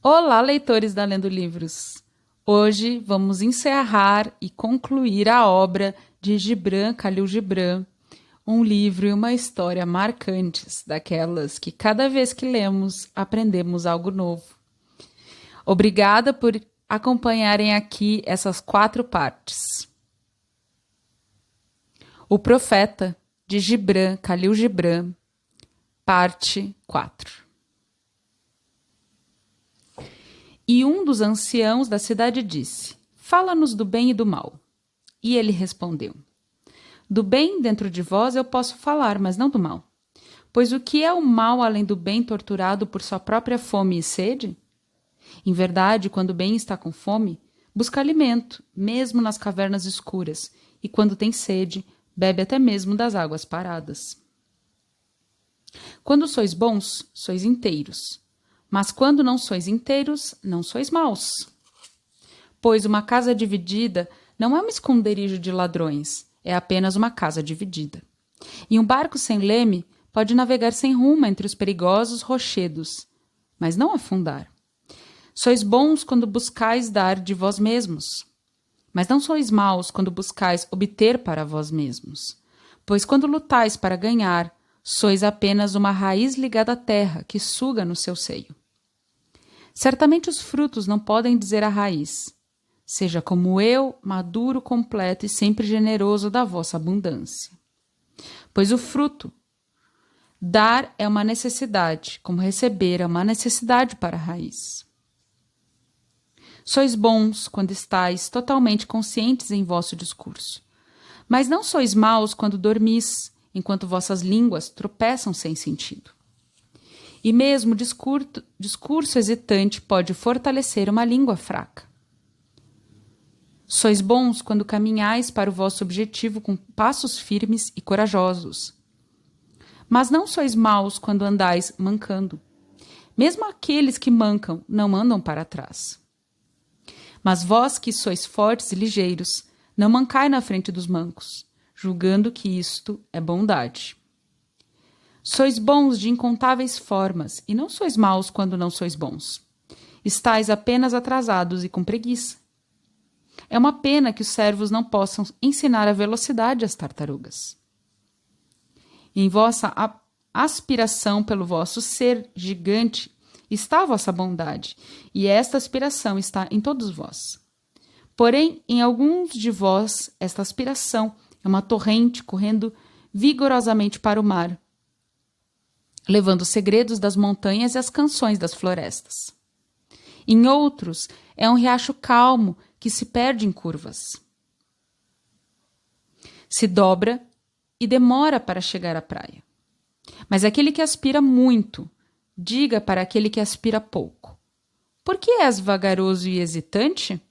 Olá, leitores da Lendo Livros! Hoje vamos encerrar e concluir a obra de Gibran Khalil Gibran, um livro e uma história marcantes, daquelas que cada vez que lemos aprendemos algo novo. Obrigada por acompanharem aqui essas 4 partes. O Profeta, de Gibran Khalil Gibran, parte 4. E um dos anciãos da cidade disse: Fala-nos do bem e do mal. E ele respondeu: Do bem dentro de vós eu posso falar, mas não do mal. Pois o que é o mal além do bem torturado por sua própria fome e sede? Em verdade, quando o bem está com fome, busca alimento, mesmo nas cavernas escuras, e quando tem sede, bebe até mesmo das águas paradas. Quando sois bons, sois inteiros. Mas quando não sois inteiros, não sois maus. Pois uma casa dividida não é um esconderijo de ladrões, é apenas uma casa dividida. E um barco sem leme pode navegar sem rumo entre os perigosos rochedos, mas não afundar. Sois bons quando buscais dar de vós mesmos, mas não sois maus quando buscais obter para vós mesmos. Pois quando lutais para ganhar, sois apenas uma raiz ligada à terra que suga no seu seio. Certamente os frutos não podem dizer à raiz: seja como eu, maduro, completo e sempre generoso da vossa abundância. Pois o fruto, dar é uma necessidade, como receber é uma necessidade para a raiz. Sois bons quando estáis totalmente conscientes em vosso discurso, mas não sois maus quando dormis, enquanto vossas línguas tropeçam sem sentido. E mesmo discurso hesitante pode fortalecer uma língua fraca. Sois bons quando caminhais para o vosso objetivo com passos firmes e corajosos. Mas não sois maus quando andais mancando. Mesmo aqueles que mancam não andam para trás. Mas vós que sois fortes e ligeiros, não mancai na frente dos mancos, julgando que isto é bondade. Sois bons de incontáveis formas, e não sois maus quando não sois bons. Estais apenas atrasados e com preguiça. É uma pena que os servos não possam ensinar a velocidade às tartarugas. Em vossa aspiração pelo vosso ser gigante está a vossa bondade, e esta aspiração está em todos vós. Porém, em alguns de vós, esta aspiração é uma torrente correndo vigorosamente para o mar, levando os segredos das montanhas e as canções das florestas. Em outros, é um riacho calmo que se perde em curvas. Se dobra e demora para chegar à praia. Mas aquele que aspira muito, diga para aquele que aspira pouco: por que és vagaroso e hesitante?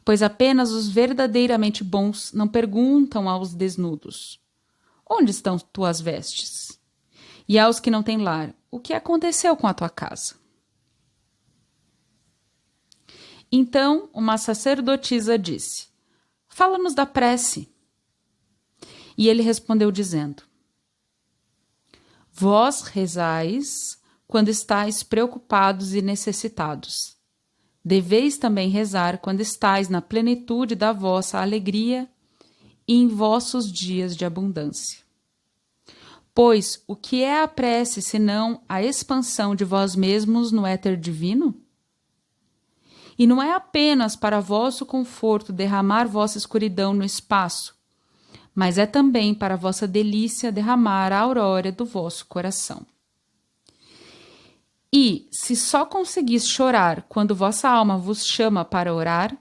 Pois apenas os verdadeiramente bons não perguntam aos desnudos: onde estão tuas vestes? E aos que não têm lar: o que aconteceu com a tua casa? Então uma sacerdotisa disse: fala-nos da prece. E ele respondeu dizendo: vós rezais quando estáis preocupados e necessitados. Deveis também rezar quando estáis na plenitude da vossa alegria e em vossos dias de abundância. Pois o que é a prece senão a expansão de vós mesmos no éter divino? E não é apenas para vosso conforto derramar vossa escuridão no espaço, mas é também para vossa delícia derramar a aurora do vosso coração. E, se só conseguis chorar quando vossa alma vos chama para orar,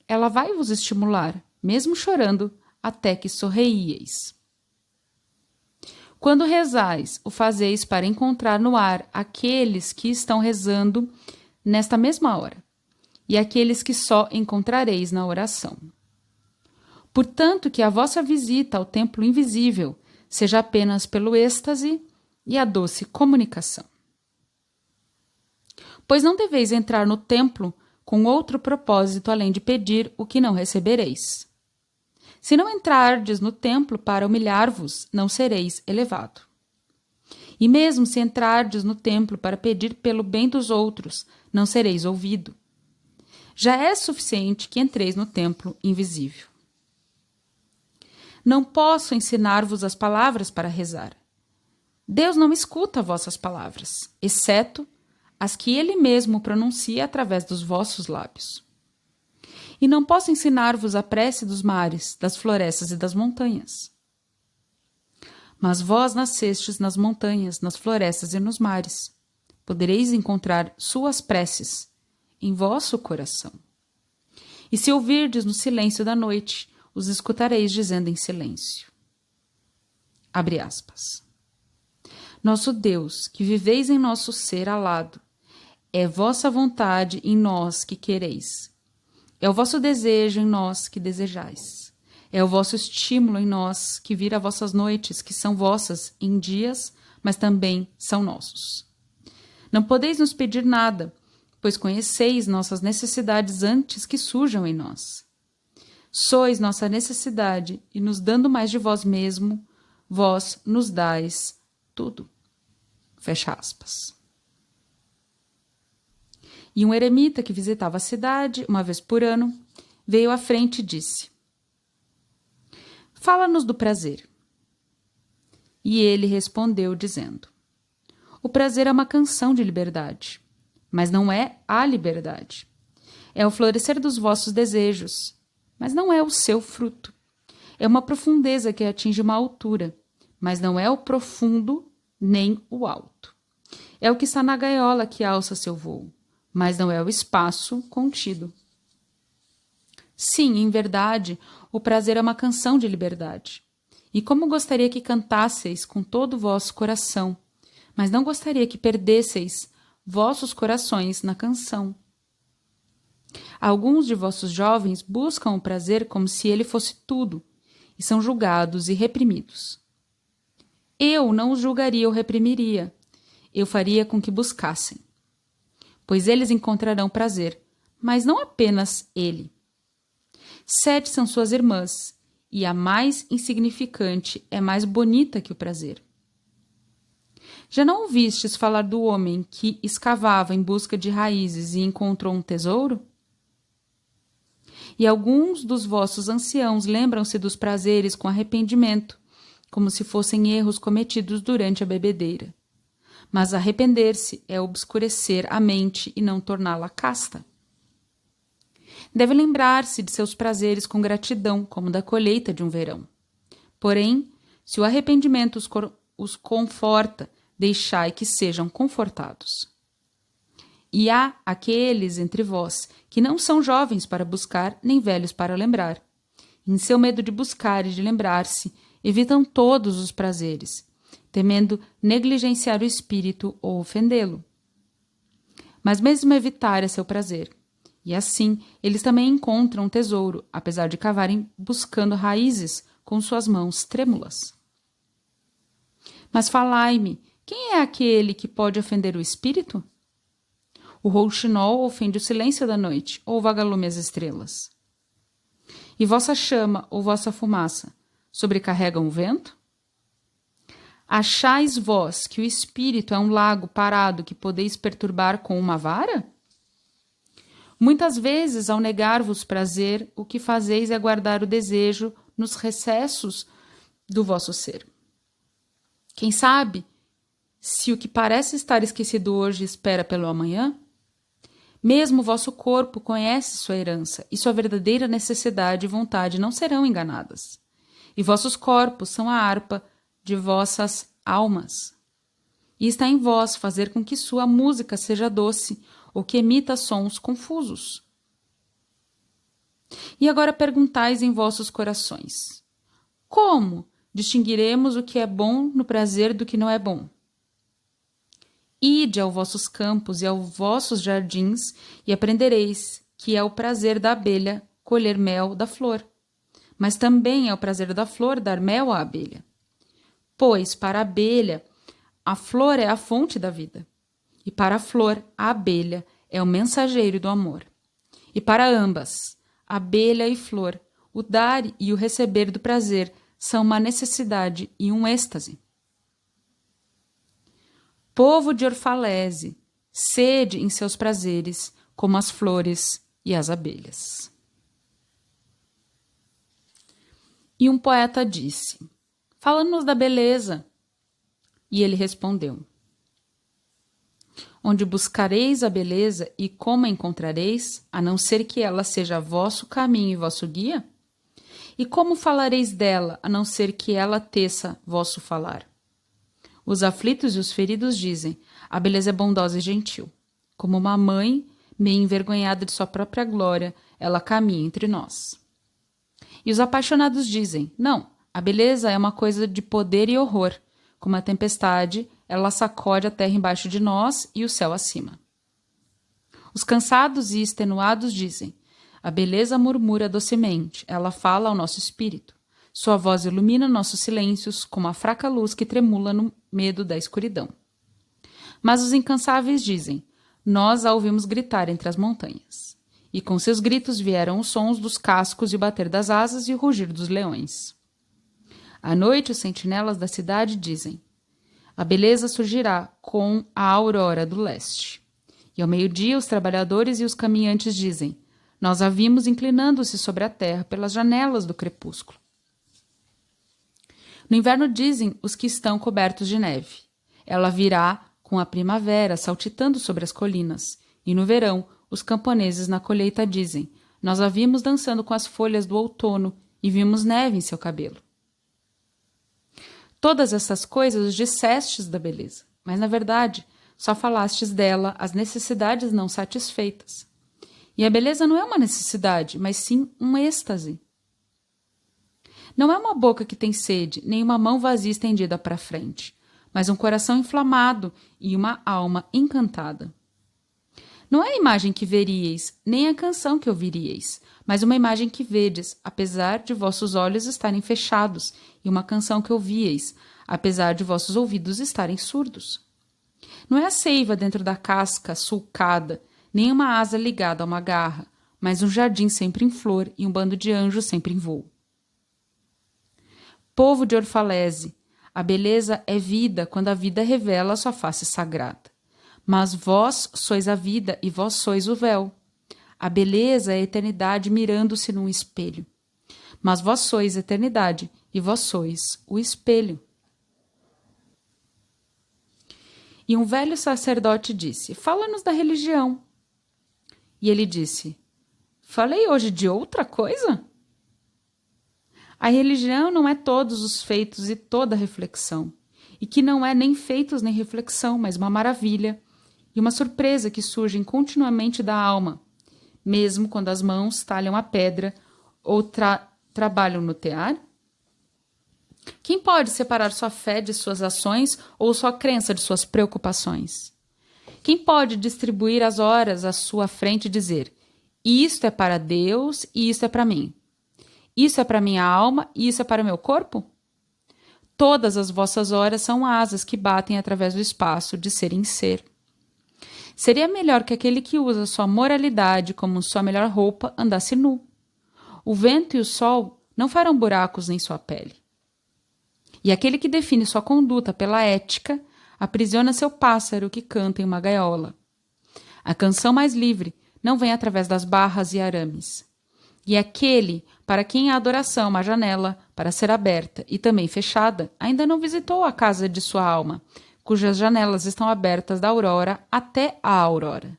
ela vai vos estimular, mesmo chorando, até que sorrieis. Quando rezais, o fazeis para encontrar no ar aqueles que estão rezando nesta mesma hora, e aqueles que só encontrareis na oração. Portanto, que a vossa visita ao templo invisível seja apenas pelo êxtase e a doce comunicação. Pois não deveis entrar no templo com outro propósito além de pedir o que não recebereis. Se não entrardes no templo para humilhar-vos, não sereis elevado. E mesmo se entrardes no templo para pedir pelo bem dos outros, não sereis ouvido. Já é suficiente que entreis no templo invisível. Não posso ensinar-vos as palavras para rezar. Deus não escuta vossas palavras, exceto as que Ele mesmo pronuncia através dos vossos lábios. E não posso ensinar-vos a prece dos mares, das florestas e das montanhas. Mas vós nascestes nas montanhas, nas florestas e nos mares. Podereis encontrar suas preces em vosso coração. E se ouvirdes no silêncio da noite, os escutareis dizendo em silêncio. Abre aspas. Nosso Deus, que viveis em nosso ser alado, é vossa vontade em nós que quereis. É o vosso desejo em nós que desejais. É o vosso estímulo em nós que vira vossas noites, que são vossas em dias, mas também são nossos. Não podeis nos pedir nada, pois conheceis nossas necessidades antes que surjam em nós. Sois nossa necessidade, e nos dando mais de vós mesmo, vós nos dais tudo. Fecha aspas. E um eremita que visitava a cidade, uma vez por ano, veio à frente e disse: Fala-nos do prazer. E ele respondeu dizendo: O prazer é uma canção de liberdade, mas não é a liberdade. É o florescer dos vossos desejos, mas não é o seu fruto. É uma profundeza que atinge uma altura, mas não é o profundo nem o alto. É o que está na gaiola que alça seu voo, mas não é o espaço contido. Sim, em verdade, o prazer é uma canção de liberdade. E como gostaria que cantasseis com todo o vosso coração, mas não gostaria que perdesseis vossos corações na canção. Alguns de vossos jovens buscam o prazer como se ele fosse tudo, e são julgados e reprimidos. Eu não os julgaria ou reprimiria, eu faria com que buscassem. Pois eles encontrarão prazer, mas não apenas ele. 7 são suas irmãs, e a mais insignificante é mais bonita que o prazer. Já não ouvistes falar do homem que escavava em busca de raízes e encontrou um tesouro? E alguns dos vossos anciãos lembram-se dos prazeres com arrependimento, como se fossem erros cometidos durante a bebedeira. Mas arrepender-se é obscurecer a mente e não torná-la casta. Deve lembrar-se de seus prazeres com gratidão, como da colheita de um verão. Porém, se o arrependimento os conforta, deixai que sejam confortados. E há aqueles entre vós que não são jovens para buscar, nem velhos para lembrar. Em seu medo de buscar e de lembrar-se, evitam todos os prazeres, temendo negligenciar o espírito ou ofendê-lo. Mas mesmo evitar é seu prazer. E assim, eles também encontram um tesouro, apesar de cavarem buscando raízes com suas mãos trêmulas. Mas falai-me, quem é aquele que pode ofender o espírito? O rouxinol ofende o silêncio da noite, ou o vagalume as estrelas. E vossa chama ou vossa fumaça sobrecarregam o vento? Achais vós que o espírito é um lago parado que podeis perturbar com uma vara? Muitas vezes, ao negar-vos prazer, o que fazeis é guardar o desejo nos recessos do vosso ser. Quem sabe se o que parece estar esquecido hoje espera pelo amanhã? Mesmo o vosso corpo conhece sua herança, e sua verdadeira necessidade e vontade não serão enganadas. E vossos corpos são a harpa de vossas almas. E está em vós fazer com que sua música seja doce, ou que emita sons confusos. E agora perguntais em vossos corações: como distinguiremos o que é bom no prazer do que não é bom? Ide aos vossos campos e aos vossos jardins e aprendereis que é o prazer da abelha colher mel da flor, mas também é o prazer da flor dar mel à abelha. Pois, para a abelha, a flor é a fonte da vida, e para a flor, a abelha é o mensageiro do amor. E para ambas, abelha e flor, o dar e o receber do prazer são uma necessidade e um êxtase. Povo de Orfalese, sede em seus prazeres, como as flores e as abelhas. E um poeta disse: fala-nos da beleza. E ele respondeu: onde buscareis a beleza e como a encontrareis, a não ser que ela seja vosso caminho e vosso guia? E como falareis dela, a não ser que ela teça vosso falar? Os aflitos e os feridos dizem: a beleza é bondosa e gentil. Como uma mãe, meio envergonhada de sua própria glória, ela caminha entre nós. E os apaixonados dizem: não, a beleza é uma coisa de poder e horror. Como a tempestade, ela sacode a terra embaixo de nós e o céu acima. Os cansados e extenuados dizem: a beleza murmura docemente, ela fala ao nosso espírito. Sua voz ilumina nossos silêncios como a fraca luz que tremula no medo da escuridão. Mas os incansáveis dizem: nós a ouvimos gritar entre as montanhas. E com seus gritos vieram os sons dos cascos e o bater das asas e o rugir dos leões. À noite, os sentinelas da cidade dizem: a beleza surgirá com a aurora do leste. E ao meio-dia, os trabalhadores e os caminhantes dizem: nós a vimos inclinando-se sobre a terra pelas janelas do crepúsculo. No inverno dizem os que estão cobertos de neve: ela virá com a primavera saltitando sobre as colinas. E no verão, os camponeses na colheita dizem: nós a vimos dançando com as folhas do outono e vimos neve em seu cabelo. Todas essas coisas os dissestes da beleza, mas na verdade só falastes dela as necessidades não satisfeitas. E a beleza não é uma necessidade, mas sim um êxtase. Não é uma boca que tem sede, nem uma mão vazia estendida para frente, mas um coração inflamado e uma alma encantada. Não é a imagem que veríeis, nem a canção que ouviríeis, mas uma imagem que vedes, apesar de vossos olhos estarem fechados, e uma canção que ouvieis, apesar de vossos ouvidos estarem surdos. Não é a seiva dentro da casca sulcada, nem uma asa ligada a uma garra, mas um jardim sempre em flor e um bando de anjos sempre em voo. Povo de Orfalese, a beleza é vida quando a vida revela sua face sagrada. Mas vós sois a vida e vós sois o véu. A beleza é a eternidade mirando-se num espelho. Mas vós sois a eternidade e vós sois o espelho. E um velho sacerdote disse: fala-nos da religião. E ele disse: falei hoje de outra coisa? A religião não é todos os feitos e toda a reflexão, e que não é nem feitos nem reflexão, mas uma maravilha e uma surpresa que surgem continuamente da alma, mesmo quando as mãos talham a pedra ou trabalham no tear? Quem pode separar sua fé de suas ações ou sua crença de suas preocupações? Quem pode distribuir as horas à sua frente e dizer: isto é para Deus e isto é para mim? Isso é para minha alma e isso é para o meu corpo? Todas as vossas horas são asas que batem através do espaço de ser em ser. Seria melhor que aquele que usa sua moralidade como sua melhor roupa andasse nu. O vento e o sol não farão buracos em sua pele. E aquele que define sua conduta pela ética aprisiona seu pássaro que canta em uma gaiola. A canção mais livre não vem através das barras e arames. E aquele para quem a adoração é uma janela para ser aberta e também fechada, ainda não visitou a casa de sua alma, cujas janelas estão abertas da aurora até a aurora.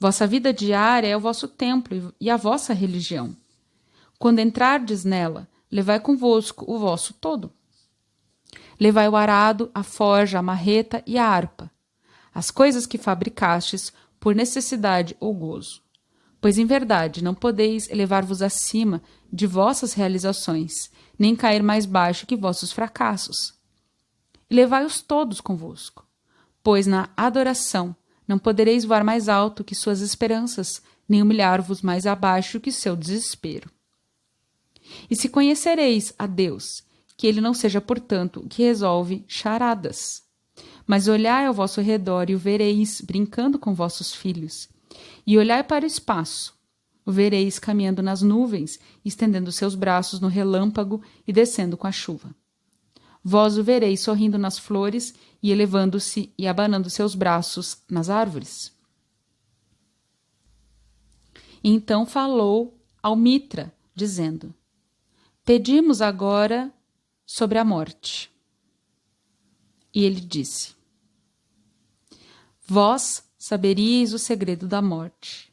Vossa vida diária é o vosso templo e a vossa religião. Quando entrardes nela, levai convosco o vosso todo. Levai o arado, a forja, a marreta e a harpa, as coisas que fabricastes por necessidade ou gozo. Pois em verdade não podeis elevar-vos acima de vossas realizações, nem cair mais baixo que vossos fracassos. E levai-os todos convosco, pois na adoração não podereis voar mais alto que suas esperanças, nem humilhar-vos mais abaixo que seu desespero. E se conhecereis a Deus, que ele não seja, portanto, o que resolve charadas. Mas olhai ao vosso redor e o vereis brincando com vossos filhos. E olhai para o espaço. O vereis caminhando nas nuvens, estendendo seus braços no relâmpago e descendo com a chuva. Vós o vereis sorrindo nas flores e elevando-se e abanando seus braços nas árvores. E então falou ao Mitra, dizendo: pedimos agora sobre a morte. E ele disse: vós saberíeis o segredo da morte.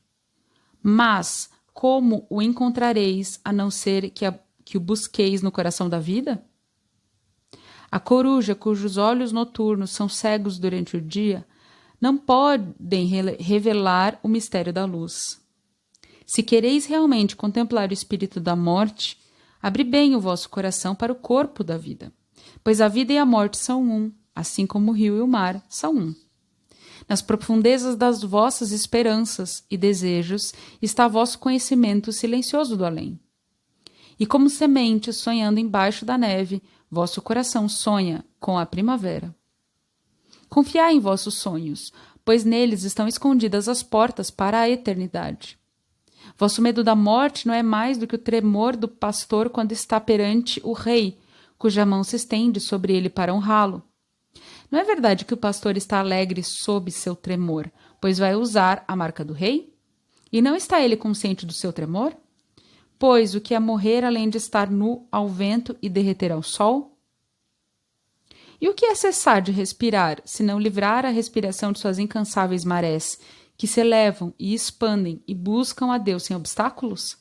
Mas como o encontrareis, a não ser que o busqueis no coração da vida? A coruja, cujos olhos noturnos são cegos durante o dia, não podem revelar o mistério da luz. Se quereis realmente contemplar o espírito da morte, abri bem o vosso coração para o corpo da vida, pois a vida e a morte são um, assim como o rio e o mar são um. Nas profundezas das vossas esperanças e desejos está vosso conhecimento silencioso do além. E como semente sonhando embaixo da neve, vosso coração sonha com a primavera. Confiai em vossos sonhos, pois neles estão escondidas as portas para a eternidade. Vosso medo da morte não é mais do que o tremor do pastor quando está perante o rei, cuja mão se estende sobre ele para honrá-lo. Não é verdade que o pastor está alegre sob seu tremor, pois vai usar a marca do rei? E não está ele consciente do seu tremor? Pois o que é morrer além de estar nu ao vento e derreter ao sol? E o que é cessar de respirar, se não livrar a respiração de suas incansáveis marés, que se elevam e expandem e buscam a Deus sem obstáculos?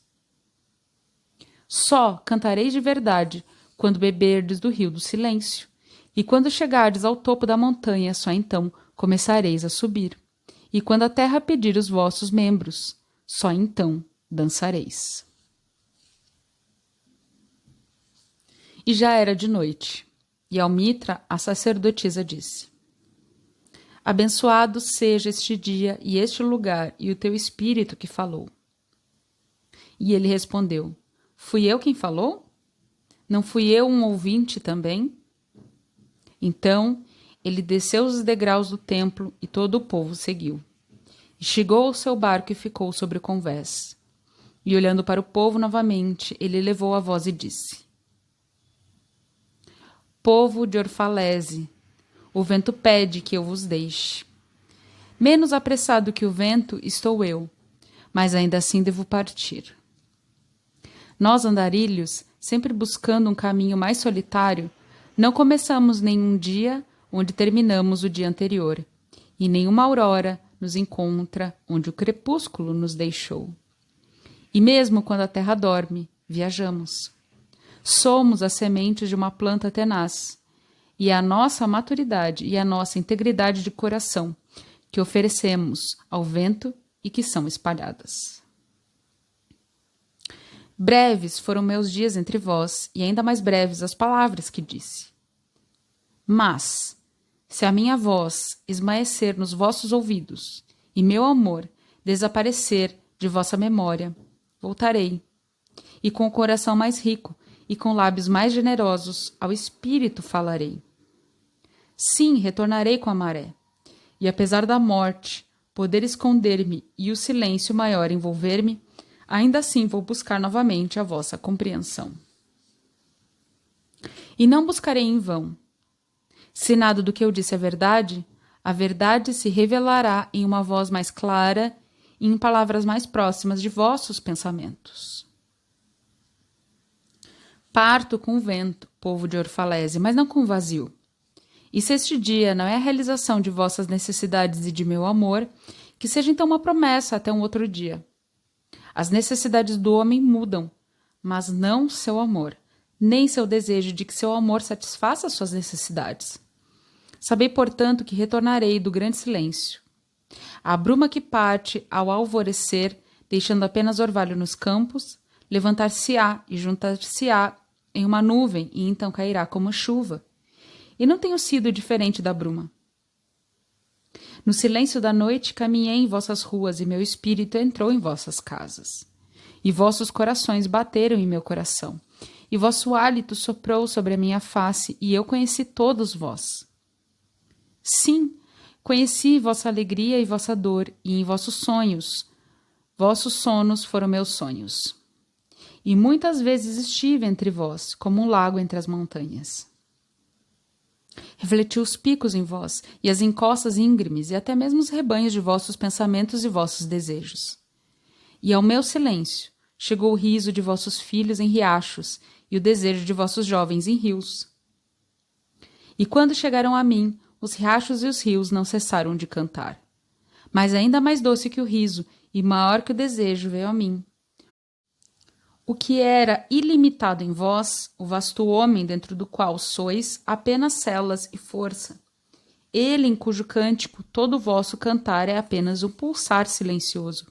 Só cantareis de verdade quando beberdes do rio do silêncio, e quando chegardes ao topo da montanha, só então começareis a subir. E quando a terra pedir os vossos membros, só então dançareis. E já era de noite, e ao Mitra a sacerdotisa disse: abençoado seja este dia e este lugar e o teu espírito que falou. E ele respondeu: fui eu quem falou? Não fui eu um ouvinte também? Então ele desceu os degraus do templo e todo o povo seguiu. E chegou ao seu barco e ficou sobre o convés. E olhando para o povo novamente, ele elevou a voz e disse: povo de Orfalese, o vento pede que eu vos deixe. Menos apressado que o vento estou eu, mas ainda assim devo partir. Nós, andarilhos, sempre buscando um caminho mais solitário, não começamos nenhum dia onde terminamos o dia anterior, e nenhuma aurora nos encontra onde o crepúsculo nos deixou. E mesmo quando a terra dorme, viajamos. Somos as sementes de uma planta tenaz, e é a nossa maturidade e a nossa integridade de coração que oferecemos ao vento e que são espalhadas. Breves foram meus dias entre vós, e ainda mais breves as palavras que disse. Mas, se a minha voz esmaecer nos vossos ouvidos, e meu amor desaparecer de vossa memória, voltarei, e com o coração mais rico, e com lábios mais generosos, ao Espírito falarei. Sim, retornarei com a maré, e apesar da morte poder esconder-me e o silêncio maior envolver-me, ainda assim vou buscar novamente a vossa compreensão. E não buscarei em vão. Se nada do que eu disse é verdade, a verdade se revelará em uma voz mais clara e em palavras mais próximas de vossos pensamentos. Parto com o vento, povo de Orfalese, mas não com vazio. E se este dia não é a realização de vossas necessidades e de meu amor, que seja então uma promessa até um outro dia. As necessidades do homem mudam, mas não seu amor, nem seu desejo de que seu amor satisfaça suas necessidades. Sabei, portanto, que retornarei do grande silêncio. A bruma que parte ao alvorecer, deixando apenas orvalho nos campos, levantar-se-á e juntar-se-á em uma nuvem e então cairá como chuva. E não tenho sido diferente da bruma. No silêncio da noite caminhei em vossas ruas e meu espírito entrou em vossas casas. E vossos corações bateram em meu coração. E vosso hálito soprou sobre a minha face e eu conheci todos vós. Sim, conheci vossa alegria e vossa dor e em vossos sonos foram meus sonhos. E muitas vezes estive entre vós, como um lago entre as montanhas. Refletiu os picos em vós, e as encostas íngremes, e até mesmo os rebanhos de vossos pensamentos e vossos desejos. E ao meu silêncio chegou o riso de vossos filhos em riachos, e o desejo de vossos jovens em rios. E quando chegaram a mim, os riachos e os rios não cessaram de cantar. Mas ainda mais doce que o riso, e maior que o desejo, veio a mim. O que era ilimitado em vós, o vasto homem dentro do qual sois apenas células e força. Ele em cujo cântico todo o vosso cantar é apenas um pulsar silencioso.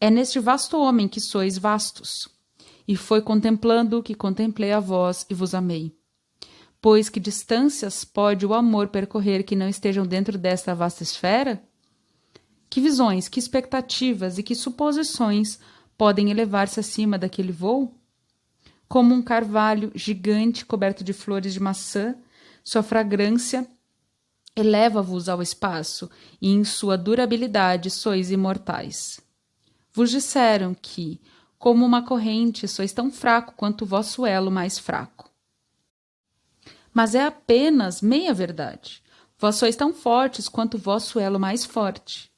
É neste vasto homem que sois vastos. E foi contemplando-o que contemplei a vós e vos amei. Pois que distâncias pode o amor percorrer que não estejam dentro desta vasta esfera? Que visões, que expectativas e que suposições podem elevar-se acima daquele voo? Como um carvalho gigante coberto de flores de maçã, sua fragrância eleva-vos ao espaço, e em sua durabilidade sois imortais. Vos disseram que, como uma corrente, sois tão fraco quanto o vosso elo mais fraco. Mas é apenas meia verdade. Vós sois tão fortes quanto o vosso elo mais forte.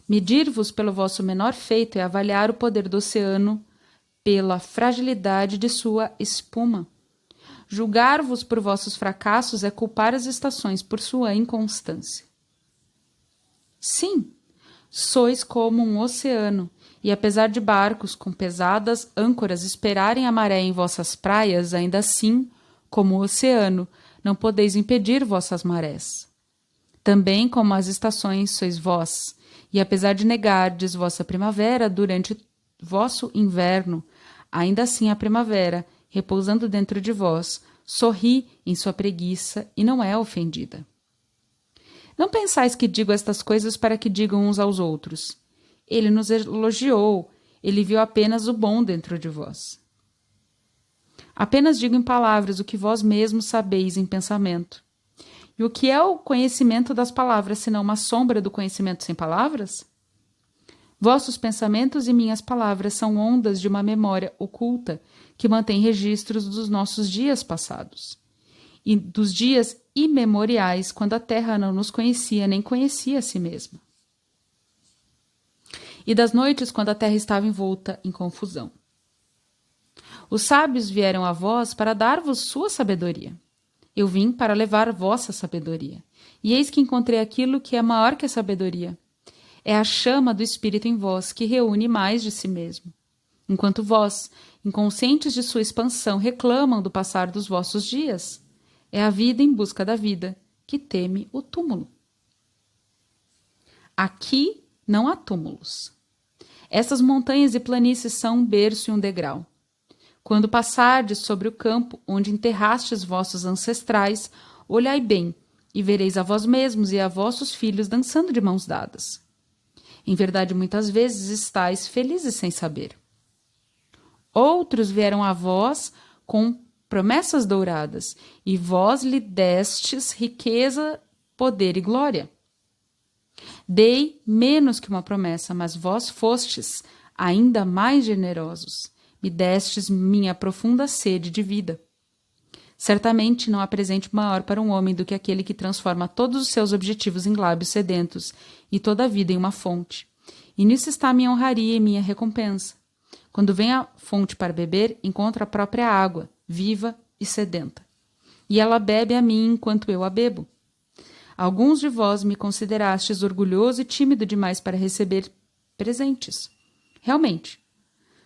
Medir-vos pelo vosso menor feito é avaliar o poder do oceano pela fragilidade de sua espuma. Julgar-vos por vossos fracassos é culpar as estações por sua inconstância. Sim, sois como um oceano, e apesar de barcos com pesadas âncoras esperarem a maré em vossas praias, ainda assim, como o oceano, não podeis impedir vossas marés. Também como as estações sois vós, e apesar de negardes vossa primavera durante vosso inverno, ainda assim a primavera, repousando dentro de vós, sorri em sua preguiça e não é ofendida. Não pensais que digo estas coisas para que digam uns aos outros. Ele nos elogiou, ele viu apenas o bom dentro de vós. Apenas digo em palavras o que vós mesmos sabeis em pensamento. E o que é o conhecimento das palavras, senão uma sombra do conhecimento sem palavras? Vossos pensamentos e minhas palavras são ondas de uma memória oculta que mantém registros dos nossos dias passados e dos dias imemoriais, quando a Terra não nos conhecia nem conhecia a si mesma. E das noites, quando a Terra estava envolta em confusão. Os sábios vieram a vós para dar-vos sua sabedoria. Eu vim para levar vossa sabedoria. E eis que encontrei aquilo que é maior que a sabedoria. É a chama do Espírito em vós que reúne mais de si mesmo. Enquanto vós, inconscientes de sua expansão, reclamam do passar dos vossos dias, é a vida em busca da vida que teme o túmulo. Aqui não há túmulos. Essas montanhas e planícies são um berço e um degrau. Quando passardes sobre o campo onde enterrastes vossos ancestrais, olhai bem, e vereis a vós mesmos e a vossos filhos dançando de mãos dadas. Em verdade, muitas vezes estáis felizes sem saber. Outros vieram a vós com promessas douradas, e vós lhe destes riqueza, poder e glória. Dei menos que uma promessa, mas vós fostes ainda mais generosos. Me destes minha profunda sede de vida. Certamente não há presente maior para um homem do que aquele que transforma todos os seus objetivos em lábios sedentos e toda a vida em uma fonte. E nisso está minha honraria e minha recompensa. Quando vem à fonte para beber, encontra a própria água, viva e sedenta. E ela bebe a mim enquanto eu a bebo. Alguns de vós me considerastes orgulhoso e tímido demais para receber presentes. Realmente,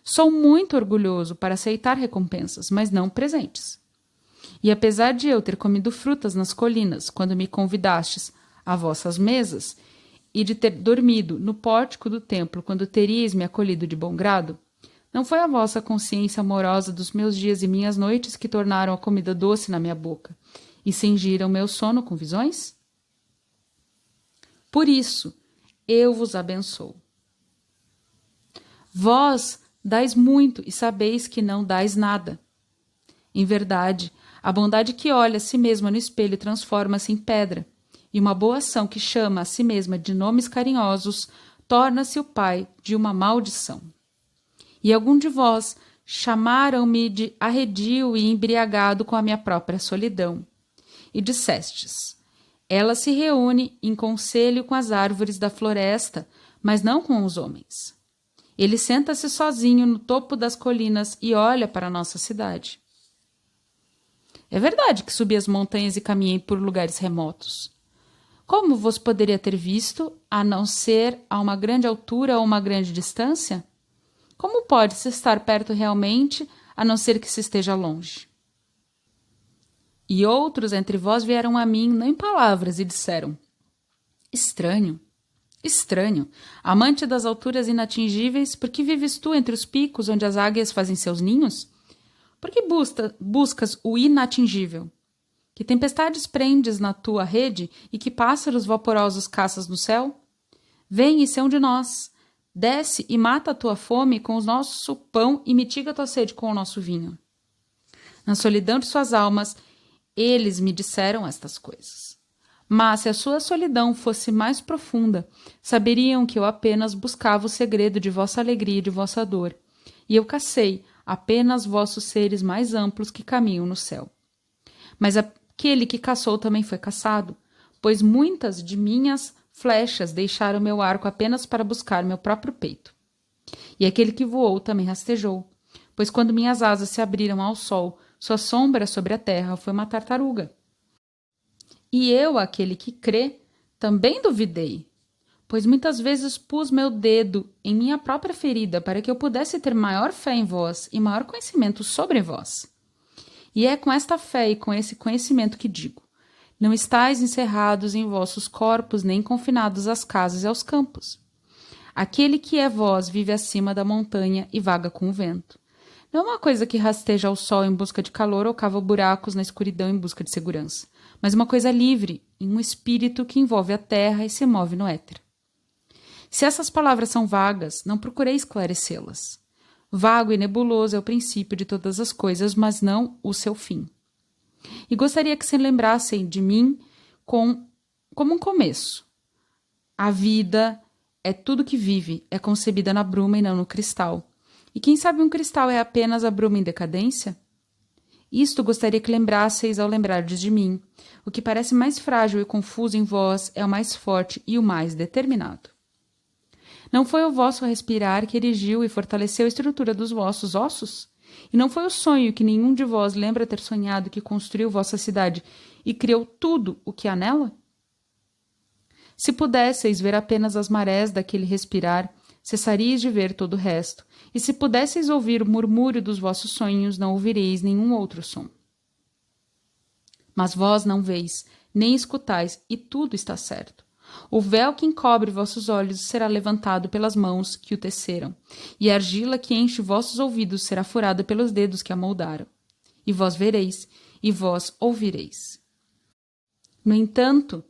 sou muito orgulhoso para aceitar recompensas, mas não presentes. E apesar de eu ter comido frutas nas colinas, quando me convidastes a vossas mesas, e de ter dormido no pórtico do templo, quando teríeis me acolhido de bom grado, não foi a vossa consciência amorosa dos meus dias e minhas noites que tornaram a comida doce na minha boca e cingiram meu sono com visões? Por isso, eu vos abençoo. Vós dais muito e sabeis que não dais nada. Em verdade, a bondade que olha a si mesma no espelho transforma-se em pedra, e uma boa ação que chama a si mesma de nomes carinhosos torna-se o pai de uma maldição. E algum de vós chamaram-me de arredio e embriagado com a minha própria solidão. e dissestes: ela se reúne em conselho com as árvores da floresta, mas não com os homens. Ele senta-se sozinho no topo das colinas e olha para a nossa cidade. É verdade que subi as montanhas e caminhei por lugares remotos. Como vos poderia ter visto, a não ser a uma grande altura ou uma grande distância? Como pode-se estar perto realmente, a não ser que se esteja longe? E outros entre vós vieram a mim, não em palavras, e disseram: estranho, estranho, amante das alturas inatingíveis, por que vives tu entre os picos onde as águias fazem seus ninhos? Por que buscas o inatingível? Que tempestades prendes na tua rede e que pássaros vaporosos caças no céu? Vem e sê um de nós. Desce e mata a tua fome com o nosso pão e mitiga a tua sede com o nosso vinho. Na solidão de suas almas, eles me disseram estas coisas. Mas se a sua solidão fosse mais profunda, saberiam que eu apenas buscava o segredo de vossa alegria e de vossa dor, e eu cacei apenas vossos seres mais amplos que caminham no céu. Mas aquele que caçou também foi caçado, pois muitas de minhas flechas deixaram meu arco apenas para buscar meu próprio peito. E aquele que voou também rastejou, pois quando minhas asas se abriram ao sol, sua sombra sobre a terra foi uma tartaruga. E eu, aquele que crê, também duvidei, pois muitas vezes pus meu dedo em minha própria ferida para que eu pudesse ter maior fé em vós e maior conhecimento sobre vós. E é com esta fé e com esse conhecimento que digo: não estáis encerrados em vossos corpos, nem confinados às casas e aos campos. Aquele que é vós vive acima da montanha e vaga com o vento. Não é uma coisa que rasteja ao sol em busca de calor ou cava buracos na escuridão em busca de segurança, mas uma coisa livre, em um espírito que envolve a terra e se move no éter. Se essas palavras são vagas, não procurei esclarecê-las. Vago e nebuloso é o princípio de todas as coisas, mas não o seu fim. E gostaria que se lembrassem de mim como um começo. A vida é tudo que vive, é concebida na bruma e não no cristal. E quem sabe um cristal é apenas a bruma em decadência? Isto gostaria que lembrasseis ao lembrardes de mim. O que parece mais frágil e confuso em vós é o mais forte e o mais determinado. Não foi o vosso respirar que erigiu e fortaleceu a estrutura dos vossos ossos? E não foi o sonho que nenhum de vós lembra ter sonhado que construiu vossa cidade e criou tudo o que há nela? Se pudesseis ver apenas as marés daquele respirar, cessaríeis de ver todo o resto, e se pudesseis ouvir o murmúrio dos vossos sonhos, não ouvireis nenhum outro som. Mas vós não veis, nem escutais, e tudo está certo. O véu que encobre vossos olhos será levantado pelas mãos que o teceram, e a argila que enche vossos ouvidos será furada pelos dedos que a moldaram. E vós vereis, e vós ouvireis. No entanto,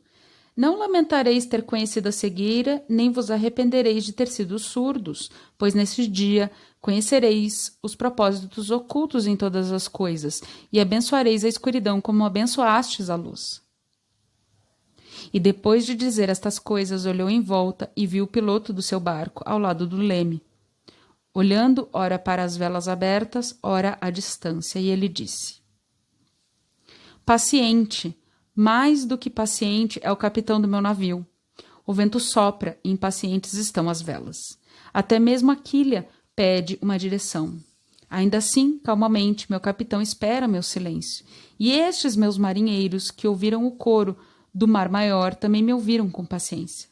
não lamentareis ter conhecido a cegueira, nem vos arrependereis de ter sido surdos, pois nesse dia conhecereis os propósitos ocultos em todas as coisas, e abençoareis a escuridão como abençoastes a luz. E depois de dizer estas coisas, olhou em volta e viu o piloto do seu barco ao lado do leme, olhando ora para as velas abertas, ora à distância, e ele disse: paciente, mais do que paciente é o capitão do meu navio. O vento sopra e impacientes estão as velas. Até mesmo a quilha pede uma direção. Ainda assim, calmamente, meu capitão espera meu silêncio. E estes meus marinheiros, que ouviram o coro do mar maior, também me ouviram com paciência.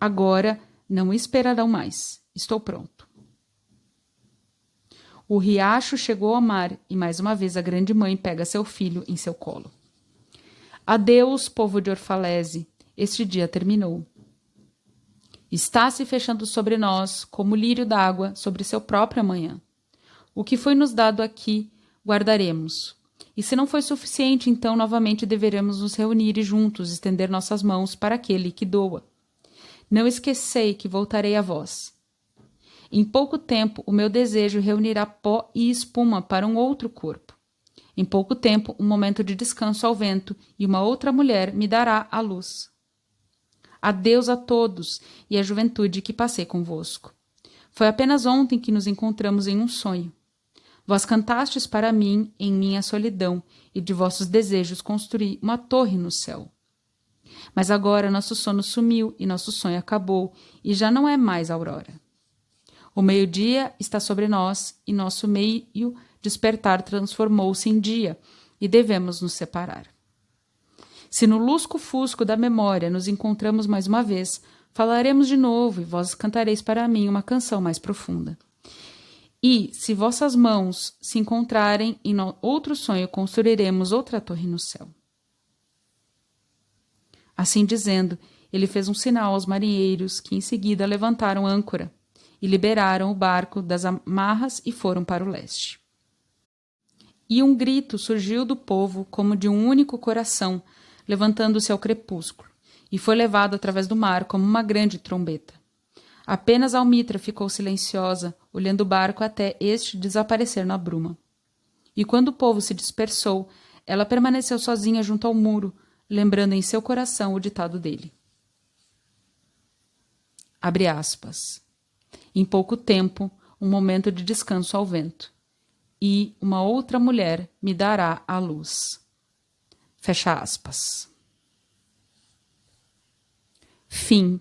Agora não esperarão mais. Estou pronto. O riacho chegou ao mar e mais uma vez a grande mãe pega seu filho em seu colo. Adeus, povo de Orfalese, este dia terminou. Está se fechando sobre nós, como o lírio d'água sobre seu próprio amanhã. O que foi nos dado aqui, guardaremos. E se não foi suficiente, então novamente deveremos nos reunir e juntos estender nossas mãos para aquele que doa. Não esquecei que voltarei a vós. Em pouco tempo, o meu desejo reunirá pó e espuma para um outro corpo. Em pouco tempo, um momento de descanso ao vento, e uma outra mulher me dará a luz. Adeus a todos e à juventude que passei convosco. Foi apenas ontem que nos encontramos em um sonho. Vós cantastes para mim em minha solidão, e de vossos desejos construí uma torre no céu. Mas agora nosso sono sumiu e nosso sonho acabou, e já não é mais aurora. O meio-dia está sobre nós, e nosso meio despertar transformou-se em dia, e devemos nos separar. Se no lusco-fusco da memória nos encontramos mais uma vez, falaremos de novo, e vós cantareis para mim uma canção mais profunda. E, se vossas mãos se encontrarem em outro sonho, construiremos outra torre no céu. Assim dizendo, ele fez um sinal aos marinheiros, que em seguida levantaram âncora e liberaram o barco das amarras e foram para o leste. E um grito surgiu do povo como de um único coração, levantando-se ao crepúsculo, e foi levado através do mar como uma grande trombeta. Apenas Almitra ficou silenciosa, olhando o barco até este desaparecer na bruma. E quando o povo se dispersou, ela permaneceu sozinha junto ao muro, lembrando em seu coração o ditado dele. Abre aspas. Em pouco tempo, um momento de descanso ao vento, e uma outra mulher me dará a luz. Fecha aspas. Fim.